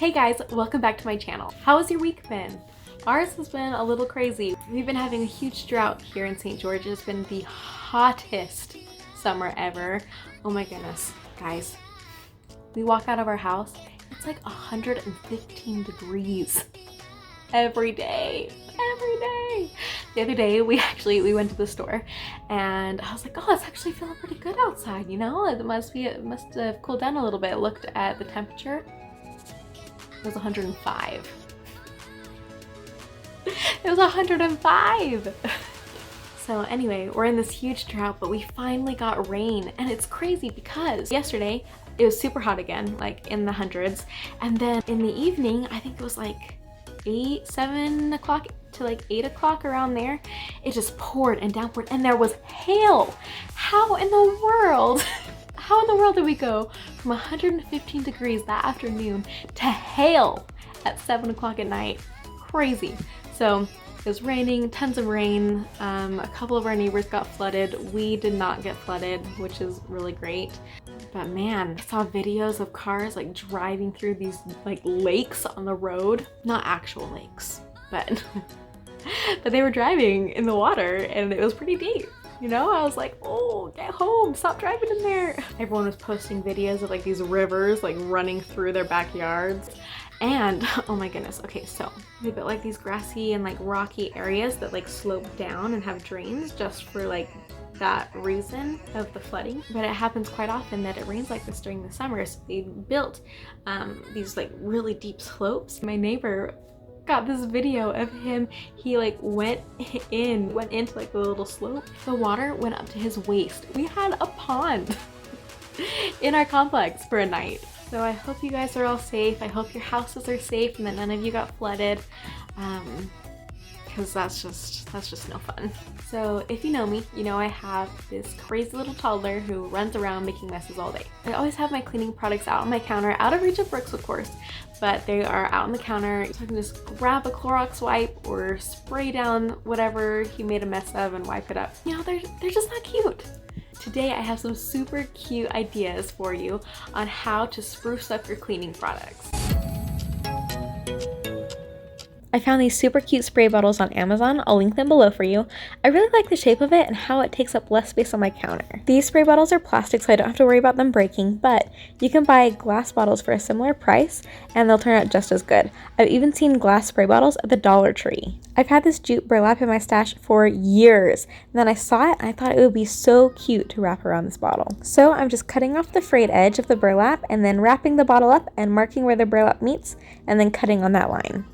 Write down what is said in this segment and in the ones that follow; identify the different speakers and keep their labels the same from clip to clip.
Speaker 1: Hey guys, welcome back to my channel. How has your week been? Ours has been a little crazy. We've been having a huge drought here in St. George. It's been the hottest summer ever. Oh my goodness. Guys, we walk out of our house, it's like 115 degrees every day. Every day. The other day we went to the store and I was like, oh, it's actually feeling pretty good outside, you know? It must have cooled down a little bit. Looked at the temperature. It was 105. It was 105. So anyway, we're in this huge drought, but we finally got rain, and it's crazy because yesterday it was super hot again, like in the hundreds, and then in the evening, I think it was like 7 o'clock to like 8 o'clock around there, it just poured and downpoured, and there was hail. How in the world? How in the world did we go from 115 degrees that afternoon to hail at 7 o'clock at night? Crazy. So it was raining, tons of rain. A couple of our neighbors got flooded. We did not get flooded, which is really great. But man, I saw videos of cars like driving through these like lakes on the road. Not actual lakes, but but they were driving in the water and it was pretty deep. You know, I was like, oh, get home, stop driving in there. Everyone was posting videos of like these rivers like running through their backyards. And oh my goodness, okay, so they built like these grassy and like rocky areas that like slope down and have drains just for like that reason of the flooding. But it happens quite often that it rains like this during the summer. So they built these like really deep slopes. My neighbor got this video of him, he like went into like the little slope. The water went up to his waist. We had a pond in our complex for a night. So I hope you guys are all safe. I hope your houses are safe and that none of you got flooded, because that's just no fun. So if you know me, you know I have this crazy little toddler who runs around making messes all day. I always have my cleaning products out on my counter, out of reach of Brooks of course, but they are out on the counter, so I can just grab a Clorox wipe or spray down whatever he made a mess of and wipe it up. You know, they're just not cute. Today I have some super cute ideas for you on how to spruce up your cleaning products. I found these super cute spray bottles on Amazon. I'll link them below for you. I really like the shape of it and how it takes up less space on my counter. These spray bottles are plastic, so I don't have to worry about them breaking, but you can buy glass bottles for a similar price and they'll turn out just as good. I've even seen glass spray bottles at the Dollar Tree. I've had this jute burlap in my stash for years, and then I saw it and I thought it would be so cute to wrap around this bottle. So I'm just cutting off the frayed edge of the burlap and then wrapping the bottle up and marking where the burlap meets and then cutting on that line.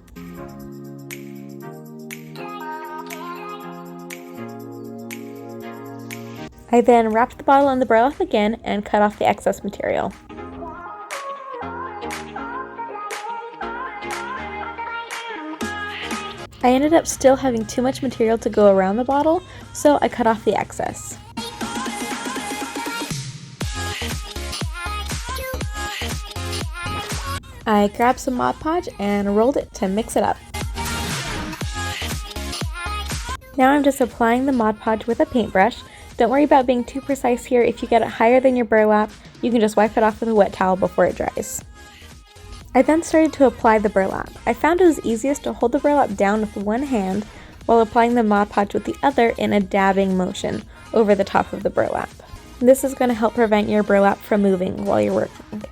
Speaker 1: I then wrapped the bottle in the burlap again and cut off the excess material. I ended up still having too much material to go around the bottle, so I cut off the excess. I grabbed some Mod Podge and rolled it to mix it up. Now I'm just applying the Mod Podge with a paintbrush. Don't worry about being too precise here. If you get it higher than your burlap, you can just wipe it off with a wet towel before it dries. I then started to apply the burlap. I found it was easiest to hold the burlap down with one hand while applying the Mod Podge with the other in a dabbing motion over the top of the burlap. This is going to help prevent your burlap from moving while you're working.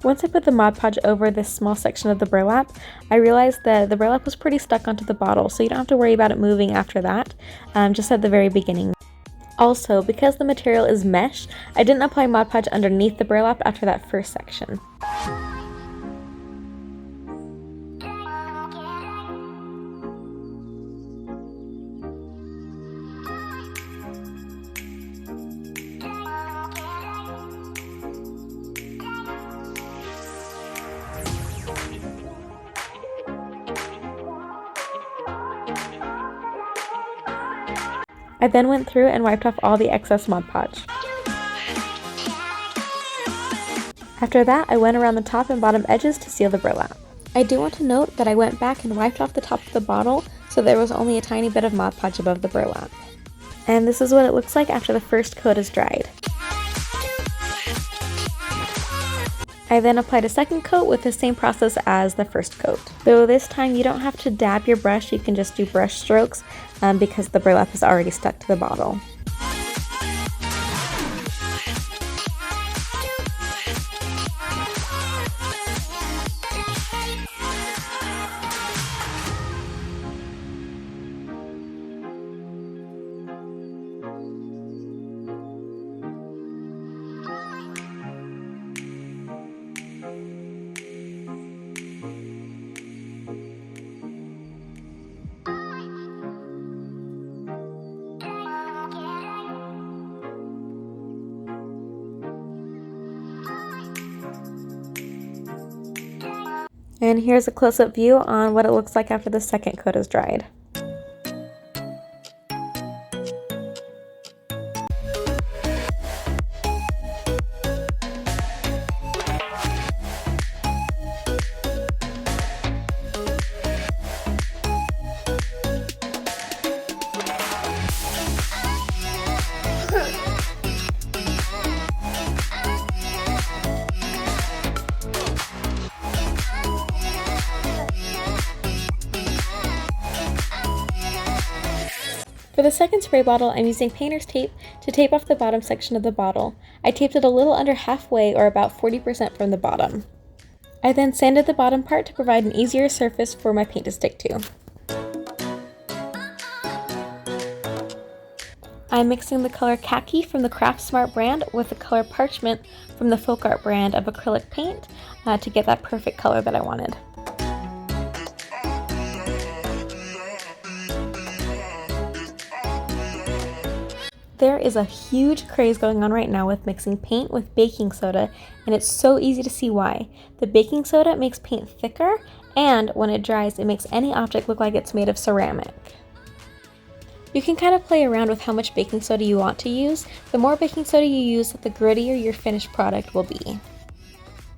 Speaker 1: Once I put the Mod Podge over this small section of the burlap, I realized that the burlap was pretty stuck onto the bottle, so you don't have to worry about it moving after that, just at the very beginning. Also, because the material is mesh, I didn't apply Mod Podge underneath the burlap after that first section. I then went through and wiped off all the excess Mod Podge. After that, I went around the top and bottom edges to seal the burlap. I do want to note that I went back and wiped off the top of the bottle, so there was only a tiny bit of Mod Podge above the burlap. And this is what it looks like after the first coat is dried. I I then applied a second coat with the same process as the first coat. Though this time you don't have to dab your brush, you can just do brush strokes because the burlap is already stuck to the bottle. And here's a close-up view on what it looks like after the second coat is dried. For the second spray bottle, I'm using painter's tape to tape off the bottom section of the bottle. I taped it a little under halfway, or about 40% from the bottom. I then sanded the bottom part to provide an easier surface for my paint to stick to. I'm mixing the color Khaki from the Craft Smart brand with the color Parchment from the Folk Art brand of acrylic paint to get that perfect color that I wanted. There is a huge craze going on right now with mixing paint with baking soda, and it's so easy to see why. The baking soda makes paint thicker, and when it dries, it makes any object look like it's made of ceramic. You can kind of play around with how much baking soda you want to use. The more baking soda you use, the grittier your finished product will be.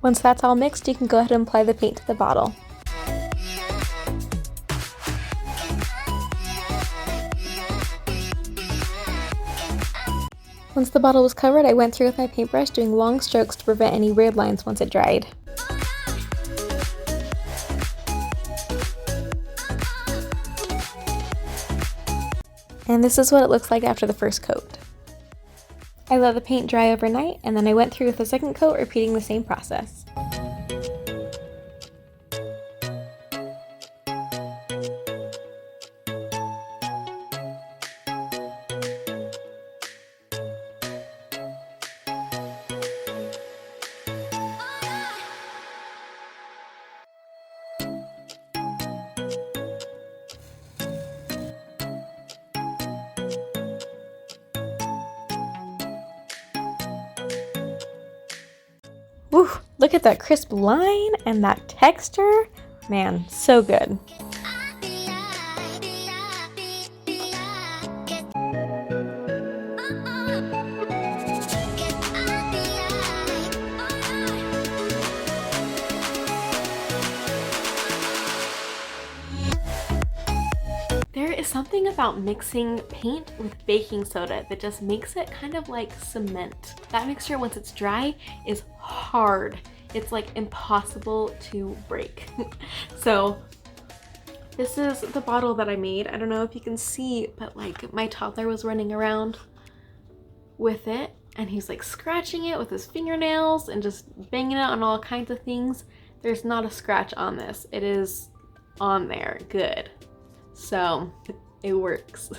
Speaker 1: Once that's all mixed, you can go ahead and apply the paint to the bottle. Once the bottle was covered, I went through with my paintbrush doing long strokes to prevent any weird lines once it dried. And this is what it looks like after the first coat. I let the paint dry overnight, and then I went through with the second coat, repeating the same process. Woo, look at that crisp line and that texture. Man, so good. There is something about mixing paint with baking soda that just makes it kind of like cement. That mixture, once it's dry, is hard. It's like impossible to break. So this is the bottle that I made. I don't know if you can see, but like my toddler was running around with it and he's like scratching it with his fingernails and just banging it on all kinds of things. There's not a scratch on this. It is on there good. So it works.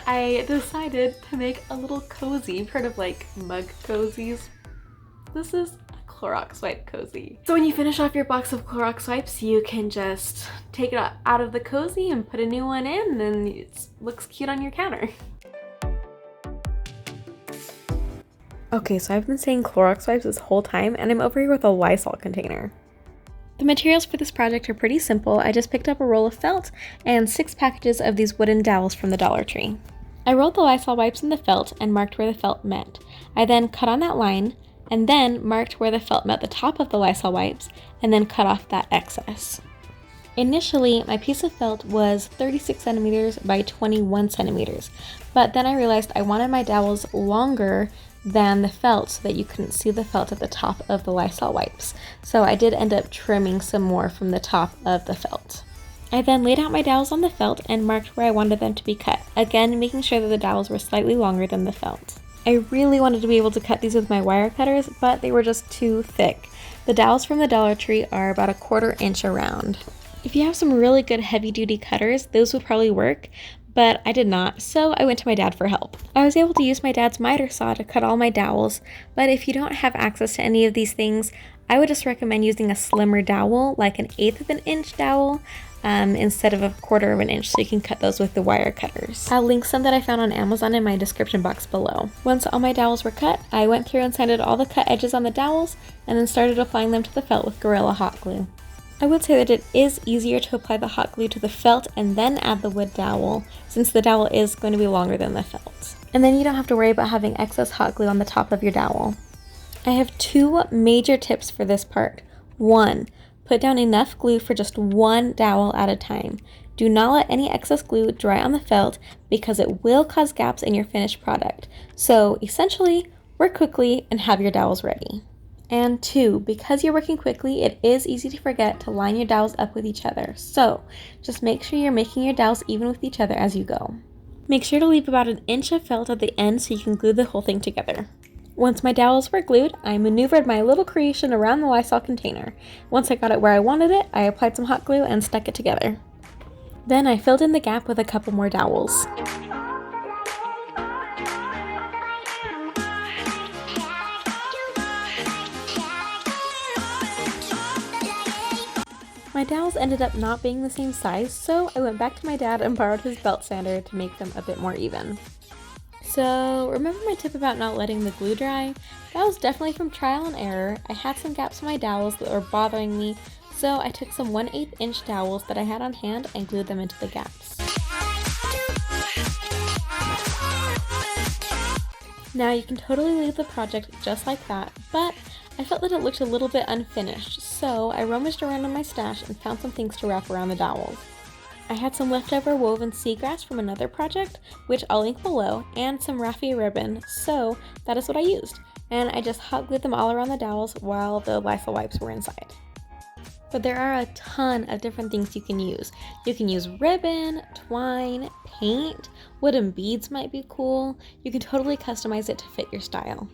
Speaker 1: I decided to make a little cozy. You've heard of like mug cozies? This is a Clorox wipe cozy. So when you finish off your box of Clorox wipes, you can just take it out of the cozy and put a new one in, and it looks cute on your counter. Okay, so I've been saying Clorox wipes this whole time, and I'm over here with a LYSOL container. The materials for this project are pretty simple. I just picked up a roll of felt and 6 packages of these wooden dowels from the Dollar Tree. I rolled the Lysol wipes in the felt and marked where the felt met. I then cut on that line and then marked where the felt met the top of the Lysol wipes and then cut off that excess. Initially, my piece of felt was 36 centimeters by 21 centimeters, but then I realized I wanted my dowels longer than the felt so that you couldn't see the felt at the top of the Lysol wipes. So I did end up trimming some more from the top of the felt. I then laid out my dowels on the felt and marked where I wanted them to be cut, again making sure that the dowels were slightly longer than the felt. I really wanted to be able to cut these with my wire cutters, but they were just too thick. The dowels from the Dollar Tree are about 1/4 inch around. If you have some really good heavy-duty cutters, those would probably work, but I did not, so I went to my dad for help. I was able to use my dad's miter saw to cut all my dowels, but if you don't have access to any of these things, I would just recommend using a slimmer dowel, like 1/8 of an inch dowel, instead of 1/4 of an inch, so you can cut those with the wire cutters. I'll link some that I found on Amazon in my description box below. Once all my dowels were cut, I went through and sanded all the cut edges on the dowels, and then started applying them to the felt with Gorilla Hot Glue. I would say that it is easier to apply the hot glue to the felt and then add the wood dowel, since the dowel is going to be longer than the felt. And then you don't have to worry about having excess hot glue on the top of your dowel. I have 2 major tips for this part. 1. Put down enough glue for just 1 dowel at a time. Do not let any excess glue dry on the felt because it will cause gaps in your finished product. So essentially, work quickly and have your dowels ready. And 2, because you're working quickly, it is easy to forget to line your dowels up with each other. So just make sure you're making your dowels even with each other as you go. Make sure to leave about 1 inch of felt at the end so you can glue the whole thing together. Once my dowels were glued, I maneuvered my little creation around the LYSOL container. Once I got it where I wanted it, I applied some hot glue and stuck it together. Then I filled in the gap with a couple more dowels. My dowels ended up not being the same size, so I went back to my dad and borrowed his belt sander to make them a bit more even. So remember my tip about not letting the glue dry? That was definitely from trial and error. I had some gaps in my dowels that were bothering me, so I took some 1/8 inch dowels that I had on hand and glued them into the gaps. Now you can totally leave the project just like that, but I felt that it looked a little bit unfinished, so I rummaged around in my stash and found some things to wrap around the dowels. I had some leftover woven seagrass from another project, which I'll link below, and some Raffia Ribbon, so that is what I used. And I just hot glued them all around the dowels while the LYSOL wipes were inside. But there are a ton of different things you can use. You can use ribbon, twine, paint, wooden beads might be cool. You can totally customize it to fit your style.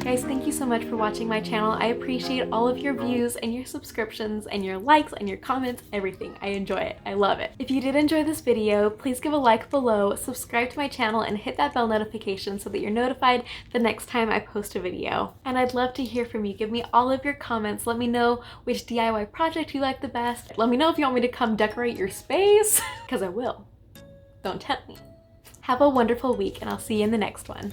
Speaker 1: Guys, thank you so much for watching my channel. I appreciate all of your views and your subscriptions and your likes and your comments, everything. I enjoy it. I love it. If you did enjoy this video, please give a like below, subscribe to my channel, and hit that bell notification so that you're notified the next time I post a video. And I'd love to hear from you. Give me all of your comments. Let me know which DIY project you like the best. Let me know if you want me to come decorate your space, because I will. Don't tempt me. Have a wonderful week, and I'll see you in the next one.